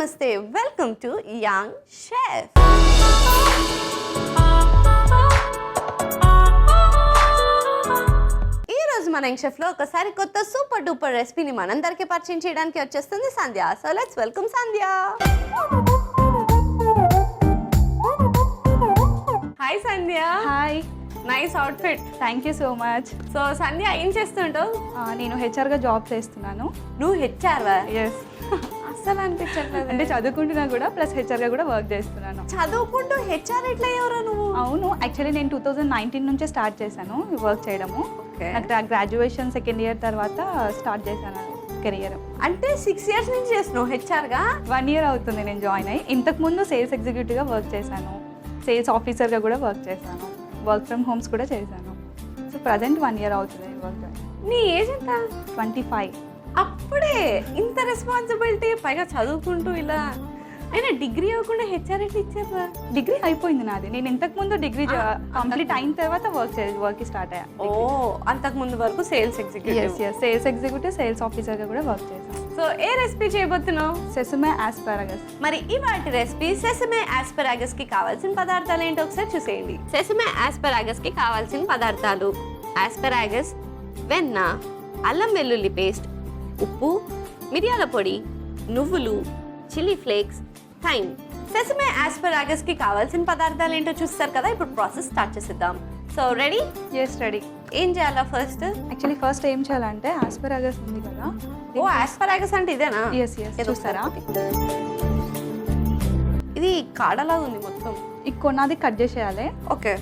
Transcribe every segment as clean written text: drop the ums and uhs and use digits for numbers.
నమస్తే welcome to young chef. ఈ రోజు మన యంగ్ షెఫ్ లో ఒకసారి కొత్త సూపర్ డూపర్ రెసిపీని మనందరికీ పరిచయం చేయడానికి వచ్చేస్తుంది Sandhya. So let's welcome Sandhya. Hi Sandhya. Hi. Nice outfit. Thank you so much. So Sandhya ఏం చేస్తుంటావు? నేను హెచ్ఆర్గా జాబ్ చేస్తున్నాను. నువ్వు హెచ్ఆర్వా? ఎస్. అస్సలు అనిపించట్లేదు. అంటే చదువుకుంటున్నా కూడా ప్లస్ హెచ్ఆర్గా కూడా వర్క్ చేస్తున్నాను. చదువుకుంటూ హెచ్ఆర్ ఎట్లా అయ్యావురా నువ్వు? అవును, యాక్చువల్లీ నేను 2019 నుంచే స్టార్ట్ చేశాను వర్క్ చేయడము. నాకు గ్రాడ్యుయేషన్ సెకండ్ ఇయర్ తర్వాత స్టార్ట్ చేశాను కెరియర్. అంటే 6 years నుంచి చేస్తున్నావు హెచ్ఆర్గా? 1 year అవుతుంది నేను జాయిన్ అయ్యి. ఇంతకుముందు సేల్స్ ఎగ్జిక్యూటివ్గా వర్క్ చేశాను, సేల్స్ ఆఫీసర్గా కూడా వర్క్ చేశాను, వర్క్ ఫ్రమ్ హోమ్స్ కూడా చేశాను. సో ప్రజెంట్ 1 year అవుతుంది వర్క్. నీ ఏజ్ ఎంత? 25. అప్పుడే ఇంత రెస్పాన్సిబిలిటీ, పైగా చదువుకుంటూ ఇలా. అయినా డిగ్రీ అవ్వకుండా హెచ్ఆర్ ఎట్లా ఇచ్చారు? డిగ్రీ అయిపోయింది నాది. నేను ఇంతకుముందు డిగ్రీ కంప్లీట్ అయిన తర్వాత వర్క్ స్టార్ట్ అయ్యా. ఓ, అంతకు ముందు వరకు sales executive. Sales executive, sales ఆఫీసర్గా కూడా వర్క్ చేశాను. సో ఏ రెసిపీ చేయబోతున్నావు? సెసమే ఆస్పారగస్. మరి ఇవాటి రెసిపీ సెసమే ఆస్పారగస్ కి కావాల్సిన పదార్థాలు ఏంటో ఒకసారి చూసేయండి. సెసమే ఆస్పారగస్ కి కావాల్సిన పదార్థాలు: ఆస్పారగస్, వెన్న, అల్లం వెల్లుల్లి పేస్ట్, ఉప్పు, మిరియాల పొడి, నువ్వులు, chilli flakes, thyme. Sesame asparagus కి కావాల్సిన పదార్థాలు ఏంటో చూస్తారు కదా. ఇప్పుడు ప్రాసెస్ స్టార్ట్ చేసేద్దాం. So ready? Yes, ready. ఏం చేయాలా ఫస్ట్? యాక్చువల్లీ ఫస్ట్ ఏం చేయాలంటే ఆస్పారగస్ ఉంది కదా. ఓ, ఆస్పారగస్ అంటే ఇదేనా? Yes yes. చూస్తారా, ఇది కాడలా ఉంది మొత్తం. ఈ కొన్నది కట్ చేసేయాలి. ఓకే.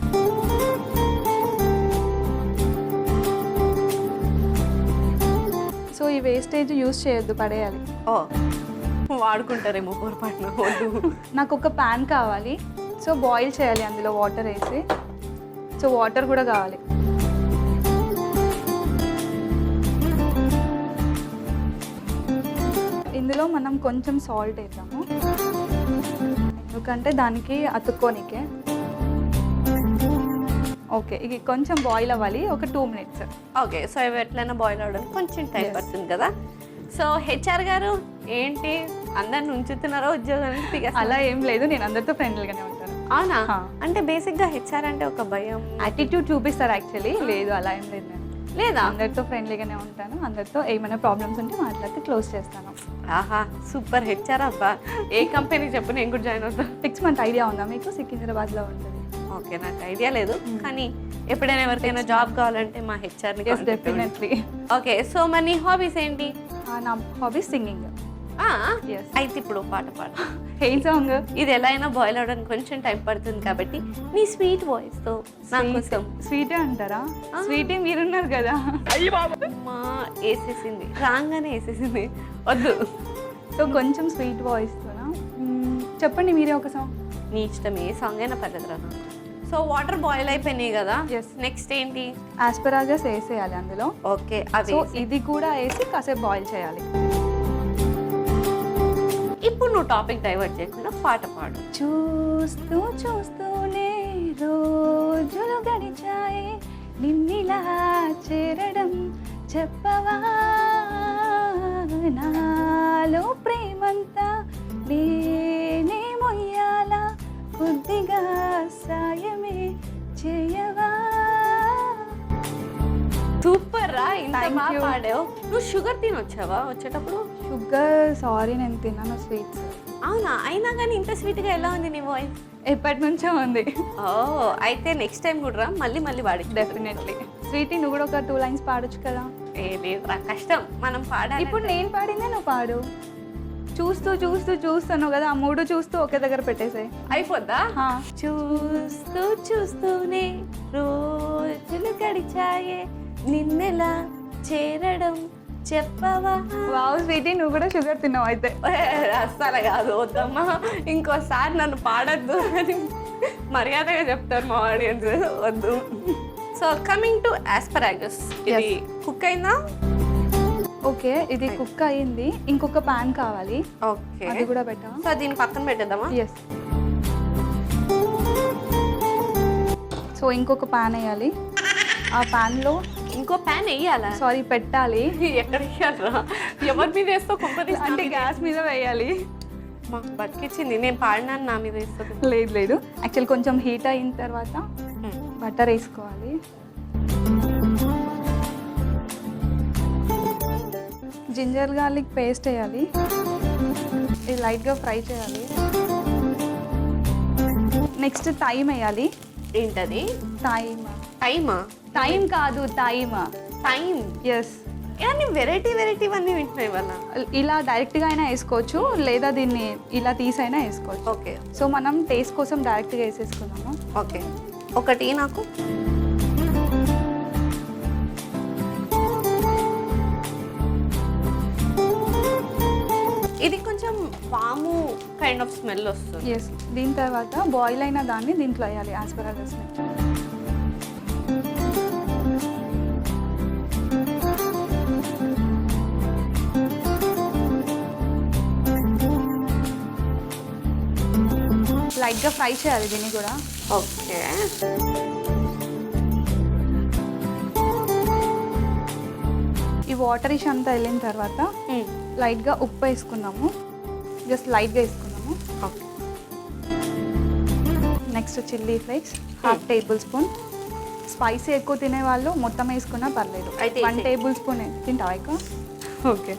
సో ఈ వేస్టేజ్ యూజ్ చేయొద్దు, పడేయాలి. ఓ, వాడుకుంటారేమో పొరపాటున. వద్దు. నాకు ఒక ప్యాన్ కావాలి. సో బాయిల్ చేయాలి, అందులో వాటర్ వేసి. సో వాటర్ కూడా కావాలి. ఇందులో మనం కొంచెం సాల్ట్ వేద్దాము, ఎందుకంటే దానికి అతుక్కోనికే. ఓకే, ఇది కొంచెం బాయిల్ అవ్వాలి, ఒక 2 minutes. ఓకే. సో ఇవి ఎట్లయినా బాయిల్ అవ్వడానికి కొంచెం టైం పడుతుంది కదా. సో హెచ్ఆర్ గారు ఏంటి అందరిని ఉంచుతున్నారో ఉద్యోగానికి? అలా ఏం లేదు, నేను అందరితో ఫ్రెండ్లీగానే ఉంటాను. అవునా? అంటే బేసిక్గా హెచ్ఆర్ అంటే ఒక భయం, యాటిట్యూడ్ చూపిస్తారు యాక్చువల్లీ. లేదు, అలా ఏం లేదు. నేను లేదా? అందరితో ఫ్రెండ్లీగానే ఉంటాను. అందరితో ఏమైనా ప్రాబ్లమ్స్ ఉంటే మాట్లాడితే క్లోజ్ చేస్తాను. ఆహా, సూపర్ హెచ్ఆర్ అబ్బా. ఏ కంపెనీ చెప్పు, నేను కూడా జాయిన్ అవుతాను. 6 month ఐడియా ఉందా మీకు? సికింద్రాబాద్లో ఉంటుంది. ఓకే, నాకు ఐడియా లేదు, కానీ ఎప్పుడైనా ఎవరికైనా జాబ్ కావాలంటే మా హెచ్ఆర్ని. డెఫినెట్లీ. ఓకే. సో మరి నీ హాబీస్ ఏంటి? నా హాబీస్ సింగింగ్. అయితే ఇప్పుడు పాట పాడు. ఏం సాంగ్? ఇది ఎలా అయినా బాయిల్ అవడానికి కొంచెం టైం పడుతుంది కాబట్టి నీ స్వీట్ వాయిస్ తో నా కోసం. స్వీటే అంటారా? స్వీటే మీరున్నారు కదా. మా వేసేసింది, రాగానే వేసేసింది. వద్దు. సో కొంచెం స్వీట్ వాయిస్తోనా చెప్పండి మీరే ఒక సాంగ్. నీ ఇష్టం, ఏ సాంగ్ అయినా పర్లేదు రా. సో వాటర్ బాయిల్ అయిపోయినాయి కదా. Yes. నెక్స్ట్ ఏంటి? ఆస్పరాగస్ వేసేయాలి అందులో. ఓకే. సో ఇది కూడా వేసి కాసేపు బాయిల్ చేయాలి. ఇప్పుడు నువ్వు టాపిక్ డైవర్ట్ చేయకుండా పాట పాడు. చూస్తూ చూస్తూనే రోజులు గడిచాయి, నిన్నిలా చేరడం చెప్పవా, నాలో ప్రేమంతా నేనే మొయ్యాల, కొద్దిగా సాయమే చేయవా. సూపర్ రా, ఇంత బాగా పాడావు. నువ్వు షుగర్ తినొచ్చావా వచ్చేటప్పుడు? షుగర్ సారీ, నేను తిన్నాను స్వీట్స్. అవునా? అయినా కానీ ఇంత స్వీట్గా ఎలా ఉంది నీ వాయిస్? ఎప్పటి నుంచో ఉంది. ఓ, అయితే నెక్స్ట్ టైం కూడా రా, మళ్ళీ పాడి. డెఫినెట్లీ. స్వీటీ, నువ్వు కూడా ఒక 2 lines పాడొచ్చు కదా. ఏ లేదురా, కష్టం మనం పాడాలి. ఇప్పుడు నేను పాడిందే నువ్వు పాడు. చూస్తూ చూస్తూ చూస్తాను కదా, ఆ 3 చూస్తూ ఒకే దగ్గర పెట్టేసాయి. అయిపోద్దా? చూస్తూ చూస్తూనే రోజులు గడిచాయే, నిన్నెలా చేరడం చెప్పవా. వావ్ స్వీటీ, నువ్వు కూడా షుగర్ తిన్నావు అయితే. అస్సలు కాదు, వద్దమ్మా. ఇంకోసారి నన్ను పాడద్దు అని మర్యాదగా చెప్తారు మా ఆడియన్స్. వద్దు. సో కమింగ్ టు ఆస్పరాగస్, ఇది కుక్ అయిందా? ఓకే, ఇది కుక్ అయ్యింది. ఇంకొక ప్యాన్ కావాలి. ఓకే, అది కూడా పెట్టా. సో దీన్ని పక్కన పెట్టేద్దామా? ఎస్. సో ఇంకొక ప్యాన్ వేయాలి. ఆ ప్యాన్లో ఇంకో ప్యాన్ వేయాలా? సారీ, పెట్టాలి. ఎక్కడ వేయాలరా? ఎవరి మీద వేస్తావు? కొంపది అంటే గ్యాస్ మీద వేయాలి. మాకు బతికిచ్చింది. నేను పాడినాను నా మీద వేస్తుంది. లేదు లేదు, యాక్చువల్ కొంచెం హీట్ అయిన తర్వాత బటర్ వేసుకోవాలి. జింజర్ గార్లిక్ పేస్ట్ వేయాలి. ఇది లైట్గా ఫ్రై చేయాలి. నెక్స్ట్ థైమ్ వేయాలి. ఏంటది? టైమా? టైం కాదు, థైమ్. ఎస్. అన్ని వెరైటీ అన్నీ వింటున్నాయి వల్ల. ఇలా డైరెక్ట్గా అయినా వేసుకోవచ్చు, లేదా దీన్ని ఇలా తీసైనా వేసుకోవచ్చు. ఓకే. సో మనం టేస్ట్ కోసం డైరెక్ట్గా వేసేసుకున్నాము. ఓకే, ఒకటి నాకు. ఇది కొంచెం పాము కైండ్ ఆఫ్ స్మెల్ వస్తుంది. ఎస్. దీని తర్వాత బాయిల్ అయిన దాన్ని దీంట్లో వేయాలి, ఆస్పరాగస్ని. లైట్గా ఫ్రై చేయాలి దీన్ని కూడా. ఓకే. ఈ వాటరిష్ అంతా వెళ్ళిన తర్వాత లైట్గా ఉప్పు వేసుకున్నాము, జస్ట్ లైట్గా వేసుకున్నాము. Okay. Next chilli flakes 1/2 table spoon. Spicy ఎక్కువ తినే వాళ్ళు మొత్తం వేసుకున్నా పర్లేదు. అయితే 1 టేబుల్ స్పూన్ తింటావా ఎక్కువ? ఓకే.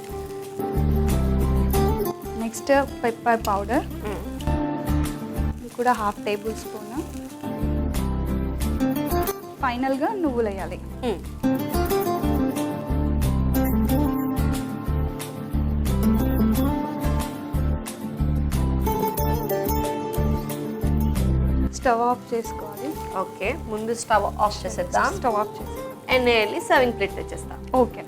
నెక్స్ట్ పెప్పర్ పౌడర్, ఇది కూడా 1/2 టేబుల్ స్పూన్. ఫైనల్గా నువ్వులు వేయాలి. స్టవ్ ఆఫ్ చేసుకోవాలి. ఓకే, ముందు స్టవ్ ఆఫ్ చేసేద్దాం. స్టవ్ ఆఫ్ చేసేద్దాం. అండ్ వెళ్ళి సర్వింగ్ ప్లేట్ తెచ్చేస్తాం. Okay.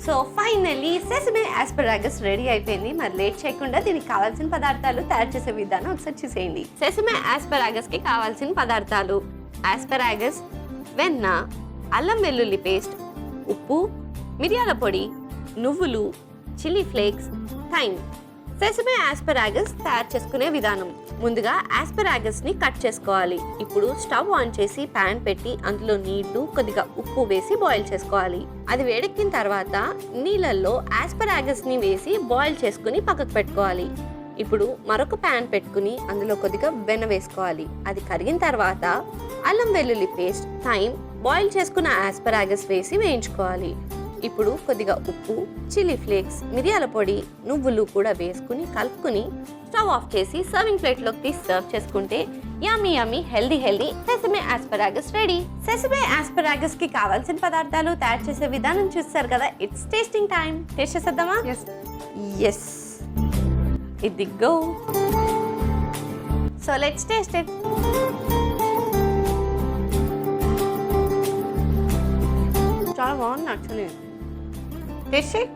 So finally sesame asparagus ready అయిపోయింది. మరి లేట్ చేయకుండా దీనికి కావాల్సిన పదార్థాలు తయారు చేసే విధానం ఒకసారి చూసేయండి. సెసమే ఆస్పరాగస్ కి కావాల్సిన పదార్థాలు: ఆస్పరాగస్, వెన్న, అల్లం వెల్లుల్లి పేస్ట్, ఉప్పు, మిరియాల పొడి, నువ్వులు, chilli flakes, thyme. Sesame asparagus తయారు చేసుకునే విధానం: ముందుగా ఆస్పరాగస్ ని కట్ చేసుకోవాలి. ఇప్పుడు స్టవ్ ఆన్ చేసి ప్యాన్ పెట్టి అందులో నీళ్లు, కొద్దిగా ఉప్పు వేసి బాయిల్ చేసుకోవాలి. అది వేడెక్కిన తర్వాత నీళ్ళల్లో ఆస్పరాగస్ ని వేసి బాయిల్ చేసుకుని పక్కకు పెట్టుకోవాలి. ఇప్పుడు మరొక ప్యాన్ పెట్టుకుని అందులో కొద్దిగా వెన్న వేసుకోవాలి. అది కరిగిన తర్వాత అల్లం వెల్లుల్లి పేస్ట్, థైమ్, బాయిల్ చేసుకున్న ఆస్పరాగస్ వేసి వేయించుకోవాలి. ఇప్పుడు కొద్దిగా ఉప్పు, చిల్లీ ఫ్లేక్స్, మిరియాల పొడి, నువ్వులు కూడా వేసుకుని కలుపుకుని స్టవ్ ఆఫ్ చేసి సర్వింగ్ ప్లేట్లోకి తీసి సర్వ్ చేసుకుంటే yummy yummy healthy sesame asparagus ready. Sesame asparagus కి కావాల్సిన పదార్థాలు తయారు చేసే విధానం చూస్తారు కదా. It's tasting time. టేస్ట్ చేసేద్దామా? ఎస్. ఇదిగో. So let's taste it. చాలా బాగుంది యాక్చువల్లీ. టేస్ట్ చేయి.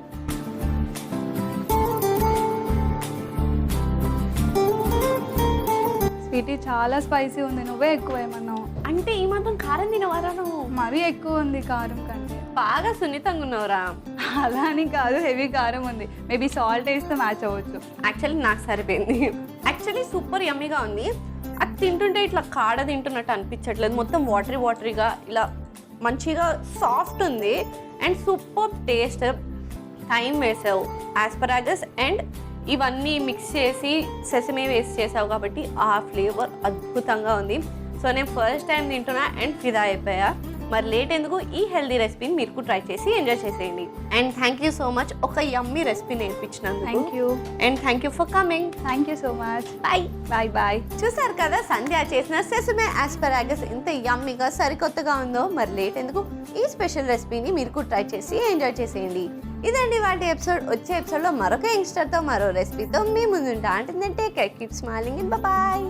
స్వీటీ చాలా స్పైసీ ఉంది, నువ్వే ఎక్కువ ఏమన్నావు. అంటే ఈ మాత్రం కారం తినవారా నువ్వు? మరీ ఎక్కువ ఉంది కారం కంటే. బాగా సున్నితంగా ఉన్నవరా? అలా అని కాదు, హెవీ కారం ఉంది. మేబీ సాల్ట్ వేస్తే మ్యాచ్ అవ్వచ్చు. యాక్చువల్లీ నాకు సరిపోయింది. యాక్చువల్లీ సూపర్ యమ్మీగా ఉంది. అది తింటుంటే ఇట్లా కాడ తింటున్నట్టు అనిపించట్లేదు. మొత్తం వాటరీగా ఇలా మంచిగా సాఫ్ట్ ఉంది అండ్ సూపర్ టేస్ట్. థైమ్ వేసావు, ఆస్పరాగస్ అండ్ ఇవన్నీ మిక్స్ చేసి సెసమే వేసి చేసావు కాబట్టి ఆ ఫ్లేవర్ అద్భుతంగా ఉంది. సో నేను ఫస్ట్ టైం తింటున్నా అండ్ ఫిదా అయిపోయా. మరి లేట్ ఎందుకు, ఈ హెల్దీ రెసిపీని మీరు ట్రై చేసి ఎంజాయ్ చేసేయండి. And thank you so much ఒక యమ్మీ రెసిపీ నేర్పించినందుకు. Thank you. And thank you for coming. Thank you so much. Bye. Bye. చూసారు కదా సంధ్య చేసిన సెసమే ఆస్పరాగస్ ఎంత యమ్మీగా సరికొత్తగా ఉందో. మరి లేట్ ఎందుకు, ఈ స్పెషల్ రెసిపీని మీరు కూడా ట్రై చేసి ఎంజాయ్ చేసేయండి. ఇదండి వాటి ఎపిసోడ్. వచ్చే ఎపిసోడ్లో మరొక యంగ్స్టర్తో మరో రెసిపీతో మీ ముందుంటా. అంటే take care, keep smiling and bye.